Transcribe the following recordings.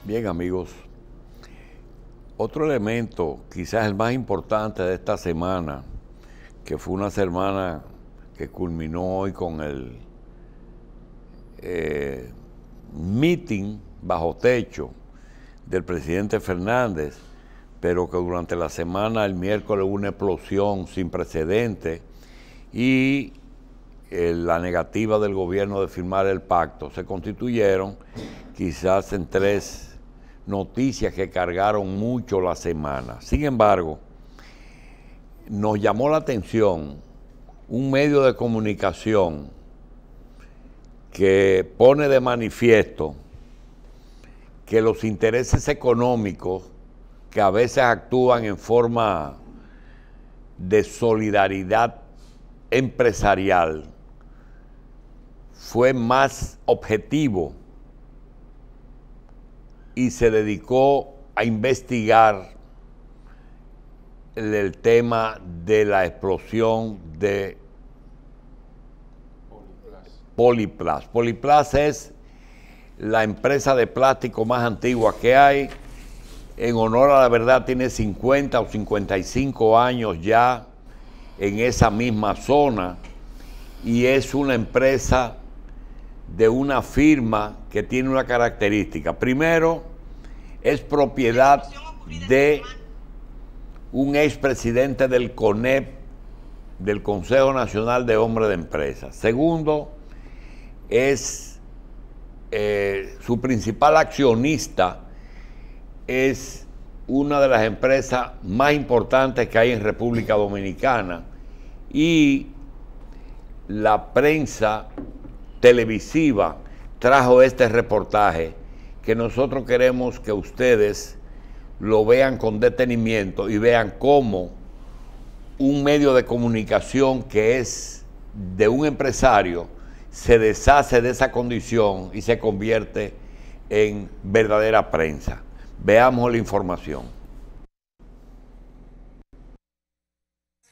Bien, amigos, otro elemento, quizás el más importante de esta semana, que fue una semana que culminó hoy con el meeting bajo techo del presidente Fernández, pero que durante la semana, el miércoles, hubo una explosión sin precedentes y la negativa del gobierno de firmar el pacto. Se constituyeron quizás en tres noticias que cargaron mucho la semana. Sin embargo, nos llamó la atención un medio de comunicación que pone de manifiesto que los intereses económicos que a veces actúan en forma de solidaridad empresarial fue más objetivo y se dedicó a investigar el tema de la explosión de Poliplas. Poliplas es la empresa de plástico más antigua que hay. En honor a la verdad, tiene 50 o 55 años ya en esa misma zona y es una empresa de una firma que tiene una característica. Primero, es propiedad de un expresidente del CONEP, del Consejo Nacional de Hombres de Empresas. Segundo, es su principal accionista es una de las empresas más importantes que hay en República Dominicana y la prensa televisiva trajo este reportaje que nosotros queremos que ustedes lo vean con detenimiento y vean cómo un medio de comunicación que es de un empresario se deshace de esa condición y se convierte en verdadera prensa. Veamos la información.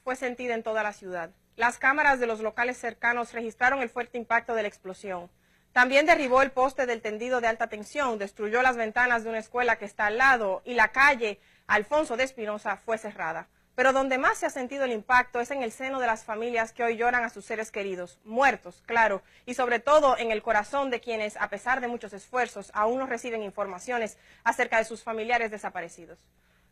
Fue sentida en toda la ciudad. Las cámaras de los locales cercanos registraron el fuerte impacto de la explosión. También derribó el poste del tendido de alta tensión, destruyó las ventanas de una escuela que está al lado y la calle Alfonso de Espinosa fue cerrada. Pero donde más se ha sentido el impacto es en el seno de las familias que hoy lloran a sus seres queridos, muertos, claro, y sobre todo en el corazón de quienes, a pesar de muchos esfuerzos, aún no reciben informaciones acerca de sus familiares desaparecidos.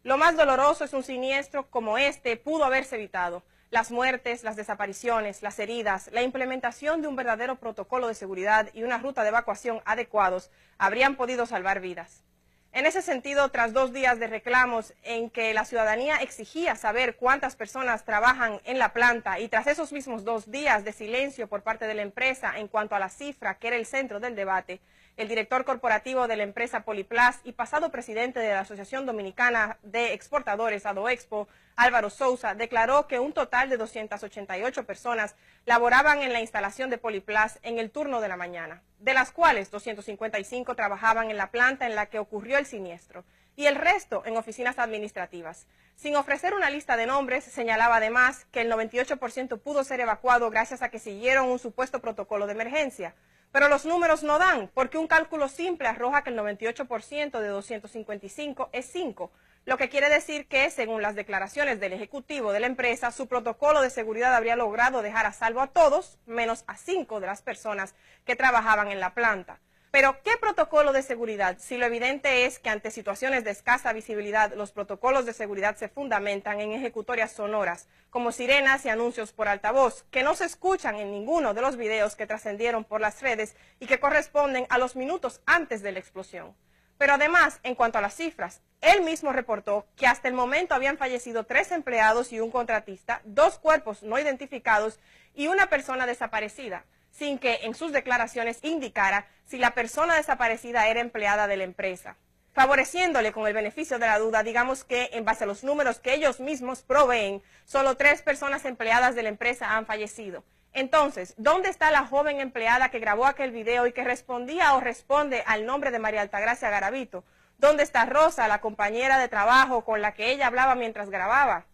Lo más doloroso es un siniestro como este pudo haberse evitado. Las muertes, las desapariciones, las heridas, la implementación de un verdadero protocolo de seguridad y una ruta de evacuación adecuados habrían podido salvar vidas. En ese sentido, tras 2 días de reclamos en que la ciudadanía exigía saber cuántas personas trabajan en la planta y tras esos mismos 2 días de silencio por parte de la empresa en cuanto a la cifra que era el centro del debate, el director corporativo de la empresa Poliplas y pasado presidente de la Asociación Dominicana de Exportadores, ADOEXPO, Álvaro Sousa, declaró que un total de 288 personas laboraban en la instalación de Poliplas en el turno de la mañana, de las cuales 255 trabajaban en la planta en la que ocurrió el siniestro y el resto en oficinas administrativas. Sin ofrecer una lista de nombres, señalaba además que el 98% pudo ser evacuado gracias a que siguieron un supuesto protocolo de emergencia. Pero los números no dan, porque un cálculo simple arroja que el 98% de 255 es 5, lo que quiere decir que, según las declaraciones del ejecutivo de la empresa, su protocolo de seguridad habría logrado dejar a salvo a todos, menos a 5 de las personas que trabajaban en la planta. Pero, ¿qué protocolo de seguridad? Si lo evidente es que ante situaciones de escasa visibilidad, los protocolos de seguridad se fundamentan en ejecutorias sonoras, como sirenas y anuncios por altavoz, que no se escuchan en ninguno de los videos que trascendieron por las redes y que corresponden a los minutos antes de la explosión. Pero además, en cuanto a las cifras, él mismo reportó que hasta el momento habían fallecido 3 empleados y un contratista, 2 cuerpos no identificados y una persona desaparecida, sin que en sus declaraciones indicara si la persona desaparecida era empleada de la empresa. Favoreciéndole con el beneficio de la duda, digamos que en base a los números que ellos mismos proveen, solo 3 personas empleadas de la empresa han fallecido. Entonces, ¿dónde está la joven empleada que grabó aquel video y que respondía o responde al nombre de María Altagracia Garavito? ¿Dónde está Rosa, la compañera de trabajo con la que ella hablaba mientras grababa?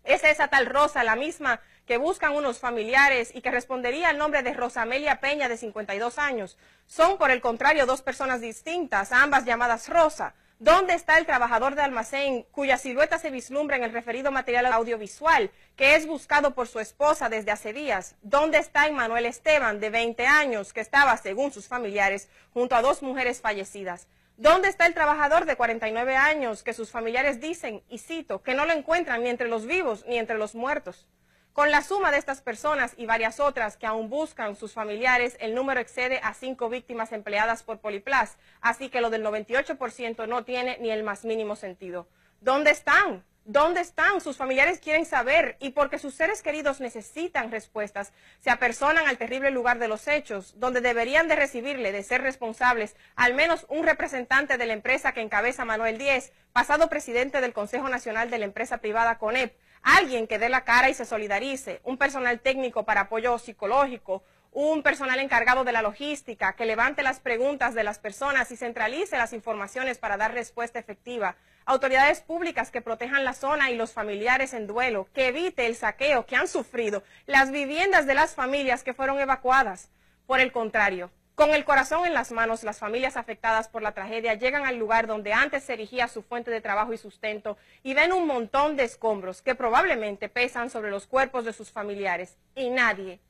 ¿Es esa tal Rosa la misma que buscan unos familiares y que respondería al nombre de Rosamelia Peña, de 52 años, son por el contrario dos personas distintas, ambas llamadas Rosa. ¿Dónde está el trabajador de almacén cuya silueta se vislumbra en el referido material audiovisual, que es buscado por su esposa desde hace días? ¿Dónde está Emmanuel Esteban, de 20 años, que estaba, según sus familiares, junto a dos mujeres fallecidas? ¿Dónde está el trabajador de 49 años que sus familiares dicen, y cito, que no lo encuentran ni entre los vivos ni entre los muertos? Con la suma de estas personas y varias otras que aún buscan sus familiares, el número excede a 5 víctimas empleadas por Poliplas, así que lo del 98% no tiene ni el más mínimo sentido. ¿Dónde están? ¿Dónde están? Sus familiares quieren saber, y porque sus seres queridos necesitan respuestas, se apersonan al terrible lugar de los hechos, donde deberían de recibirle, de ser responsables, al menos un representante de la empresa que encabeza Manuel Díez, pasado presidente del Consejo Nacional de la Empresa Privada CONEP, alguien que dé la cara y se solidarice, un personal técnico para apoyo psicológico, un personal encargado de la logística, que levante las preguntas de las personas y centralice las informaciones para dar respuesta efectiva, autoridades públicas que protejan la zona y los familiares en duelo, que evite el saqueo que han sufrido las viviendas de las familias que fueron evacuadas. Por el contrario, con el corazón en las manos, las familias afectadas por la tragedia llegan al lugar donde antes se erigía su fuente de trabajo y sustento y ven un montón de escombros que probablemente pesan sobre los cuerpos de sus familiares. Y nadie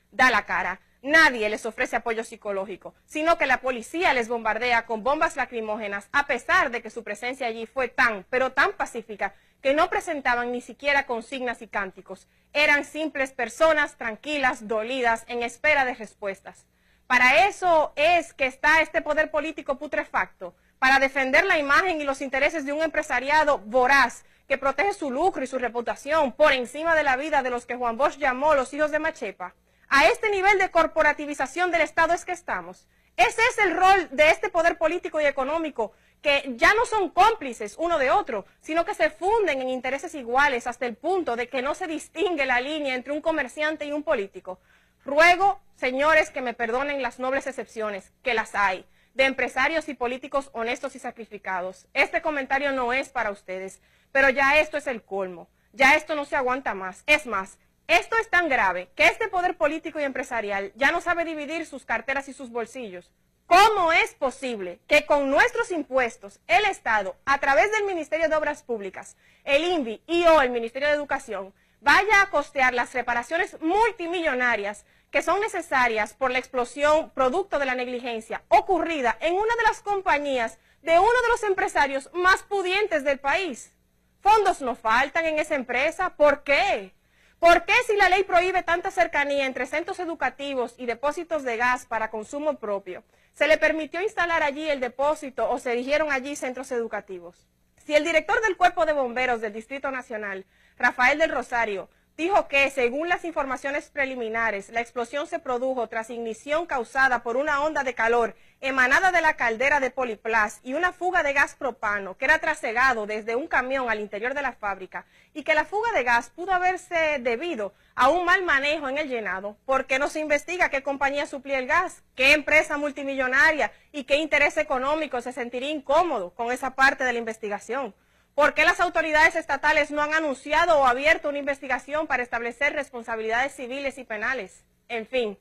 da la cara, nadie les ofrece apoyo psicológico, sino que la policía les bombardea con bombas lacrimógenas, a pesar de que su presencia allí fue tan, pero tan pacífica, que no presentaban ni siquiera consignas y cánticos. Eran simples personas tranquilas, dolidas, en espera de respuestas. Para eso es que está este poder político putrefacto, para defender la imagen y los intereses de un empresariado voraz que protege su lucro y su reputación por encima de la vida de los que Juan Bosch llamó los hijos de Machepa. A este nivel de corporativización del Estado es que estamos. Ese es el rol de este poder político y económico, que ya no son cómplices uno de otro, sino que se funden en intereses iguales hasta el punto de que no se distingue la línea entre un comerciante y un político. Ruego, señores, que me perdonen las nobles excepciones, que las hay, de empresarios y políticos honestos y sacrificados. Este comentario no es para ustedes, pero ya esto es el colmo, ya esto no se aguanta más. Es más, esto es tan grave que este poder político y empresarial ya no sabe dividir sus carteras y sus bolsillos. ¿Cómo es posible que con nuestros impuestos el Estado, a través del Ministerio de Obras Públicas, el INVI y o el Ministerio de Educación, vaya a costear las reparaciones multimillonarias que son necesarias por la explosión producto de la negligencia ocurrida en una de las compañías de uno de los empresarios más pudientes del país? ¿Fondos no faltan en esa empresa? ¿Por qué? ¿Por qué, si la ley prohíbe tanta cercanía entre centros educativos y depósitos de gas para consumo propio, se le permitió instalar allí el depósito o se erigieron allí centros educativos? Si el director del Cuerpo de Bomberos del Distrito Nacional, Rafael del Rosario, dijo que, según las informaciones preliminares, la explosión se produjo tras ignición causada por una onda de calor emanada de la caldera de Poliplas y una fuga de gas propano que era trasegado desde un camión al interior de la fábrica, y que la fuga de gas pudo haberse debido a un mal manejo en el llenado, ¿por qué no se investiga qué compañía suplía el gas? ¿Qué empresa multimillonaria y qué interés económico se sentiría incómodo con esa parte de la investigación? ¿Por qué las autoridades estatales no han anunciado o abierto una investigación para establecer responsabilidades civiles y penales? En fin,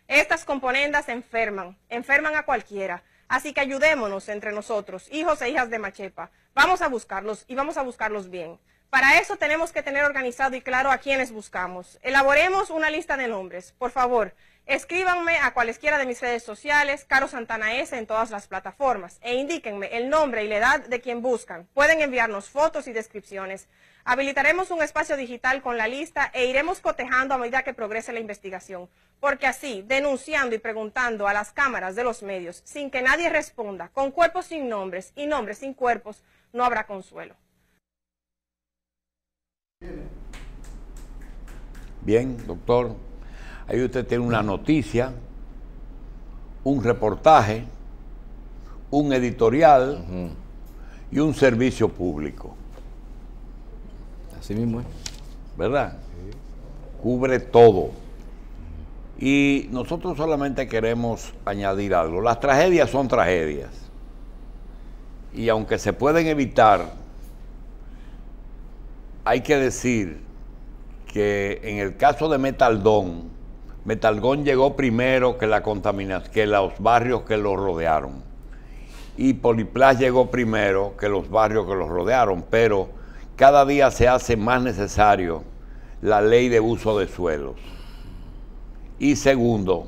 estas componendas enferman a cualquiera. Así que ayudémonos entre nosotros, hijos e hijas de Machepa. Vamos a buscarlos y vamos a buscarlos bien. Para eso tenemos que tener organizado y claro a quiénes buscamos. Elaboremos una lista de nombres. Por favor, escríbanme a cualesquiera de mis redes sociales, Caro Santana S, en todas las plataformas, e indíquenme el nombre y la edad de quien buscan. Pueden enviarnos fotos y descripciones. Habilitaremos un espacio digital con la lista e iremos cotejando a medida que progrese la investigación, porque así, denunciando y preguntando a las cámaras de los medios, sin que nadie responda, con cuerpos sin nombres y nombres sin cuerpos, no habrá consuelo. Bien, doctor. Ahí usted tiene una noticia, un reportaje, un editorial y un servicio público. Así mismo es. ¿Verdad? Sí. Cubre todo. Y nosotros solamente queremos añadir algo. Las tragedias son tragedias. Y aunque se pueden evitar, hay que decir que en el caso de Metaldón, Metaldón llegó primero que la contaminación, que los barrios que lo rodearon. Y Poliplas llegó primero que los barrios que los rodearon, pero cada día se hace más necesario la ley de uso de suelos. Y segundo,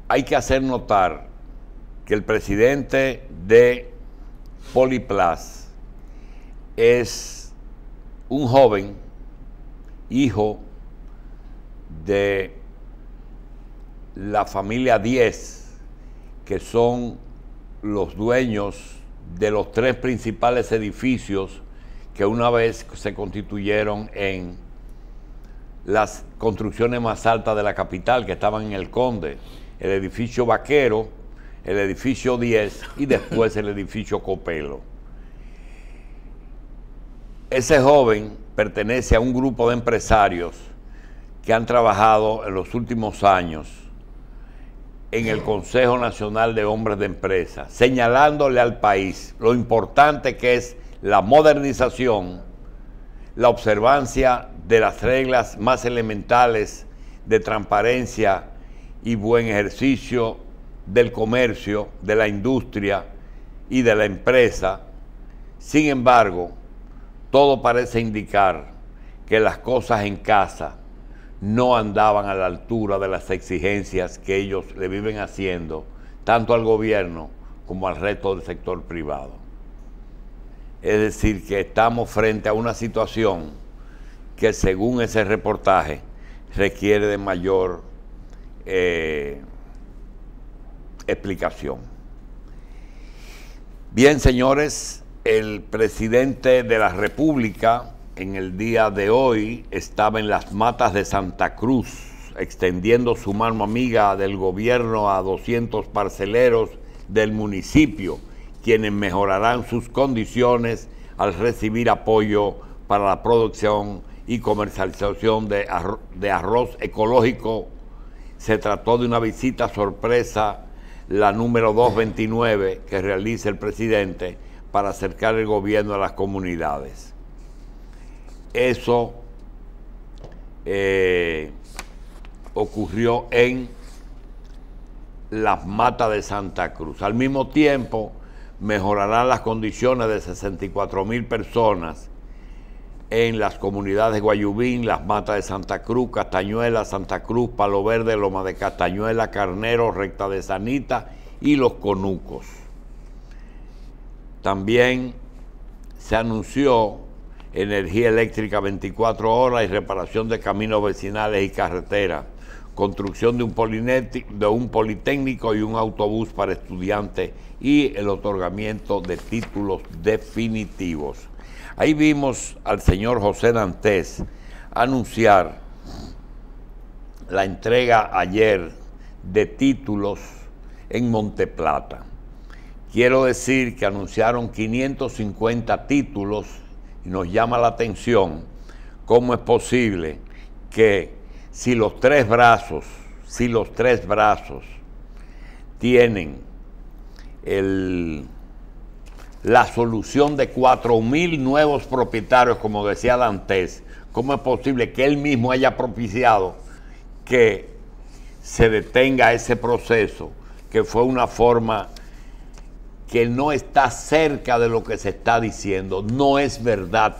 hay que hacer notar que el presidente de Poliplas es un joven, hijo de la familia 10, que son los dueños de los 3 principales edificios que una vez se constituyeron en las construcciones más altas de la capital, que estaban en el Conde, el edificio Vaquero, el edificio 10 y después el edificio Copelo. Ese joven pertenece a un grupo de empresarios que han trabajado en los últimos años en el Consejo Nacional de Hombres de Empresa, señalándole al país lo importante que es la modernización, la observancia de las reglas más elementales de transparencia y buen ejercicio del comercio, de la industria y de la empresa. Sin embargo, todo parece indicar que las cosas en casa no andaban a la altura de las exigencias que ellos le viven haciendo, tanto al gobierno como al resto del sector privado. Es decir, que estamos frente a una situación que, según ese reportaje, requiere de mayor explicación. Bien, señores, el presidente de la República en el día de hoy estaba en las matas de Santa Cruz, extendiendo su mano amiga del gobierno a 200 parceleros del municipio, quienes mejorarán sus condiciones al recibir apoyo para la producción y comercialización de arroz ecológico. Se trató de una visita sorpresa, la número 229, que realiza el presidente para acercar el gobierno a las comunidades. Eso ocurrió en las matas de Santa Cruz. Al mismo tiempo, mejorarán las condiciones de 64,000 personas en las comunidades de Guayubín, las matas de Santa Cruz, Castañuela, Santa Cruz, Palo Verde, Loma de Castañuela, Carnero, Recta de Sanita y Los Conucos. También se anunció energía eléctrica 24 horas y reparación de caminos vecinales y carreteras, construcción de un politécnico y un autobús para estudiantes y el otorgamiento de títulos definitivos. Ahí vimos al señor José Dantes anunciar la entrega ayer de títulos en Monteplata. Quiero decir que anunciaron 550 títulos y nos llama la atención cómo es posible que si los tres brazos tienen la solución de 4,000 nuevos propietarios, como decía Dantes, ¿cómo es posible que él mismo haya propiciado que se detenga ese proceso, que fue una forma que no está cerca de lo que se está diciendo? No es verdad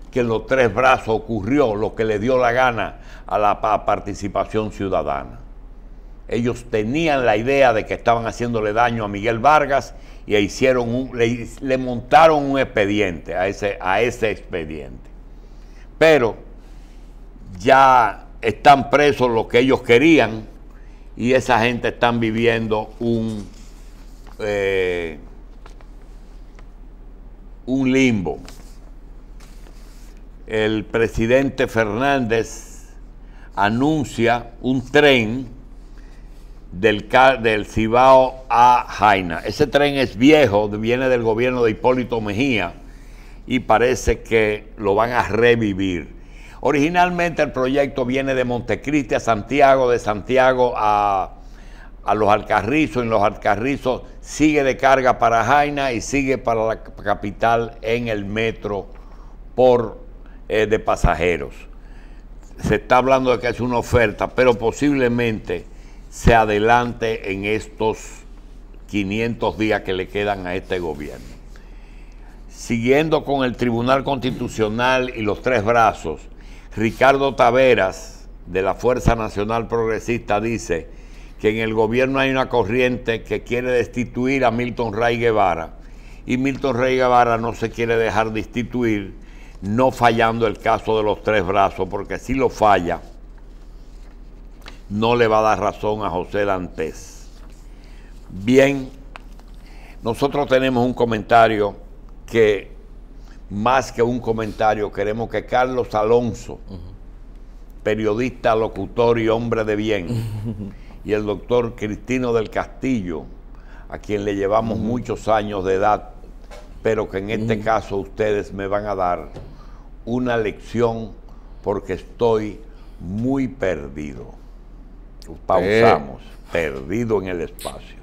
que en los tres brazos ocurrió lo que le dio la gana a la participación ciudadana. Ellos tenían la idea de que estaban haciéndole daño a Miguel Vargas y le montaron un expediente a ese expediente. Pero ya están presos los que ellos querían y esa gente están viviendo un limbo. El presidente Fernández anuncia un tren del Cibao a Jaina. Ese tren es viejo, viene del gobierno de Hipólito Mejía y parece que lo van a revivir. Originalmente el proyecto viene de Montecristi a Santiago, de Santiago a Los Alcarrizos. En Los Alcarrizos sigue de carga para Jaina y sigue para la capital en el metro de pasajeros. Se está hablando de que es una oferta, pero posiblemente se adelante en estos 500 días que le quedan a este gobierno. Siguiendo con el Tribunal Constitucional y los tres brazos, Ricardo Taveras, de la Fuerza Nacional Progresista, dice que en el gobierno hay una corriente que quiere destituir a Milton Ray Guevara, y Milton Ray Guevara no se quiere dejar destituir, no fallando el caso de los tres brazos, porque si lo falla, no le va a dar razón a José Dantes. Bien, nosotros tenemos un comentario que, más que un comentario, queremos que Carlos Alonso, periodista, locutor y hombre de bien, y el doctor Cristino del Castillo, a quien le llevamos muchos años de edad, pero que en este caso ustedes me van a dar una lección porque estoy muy perdido. Pausamos, perdido en el espacio.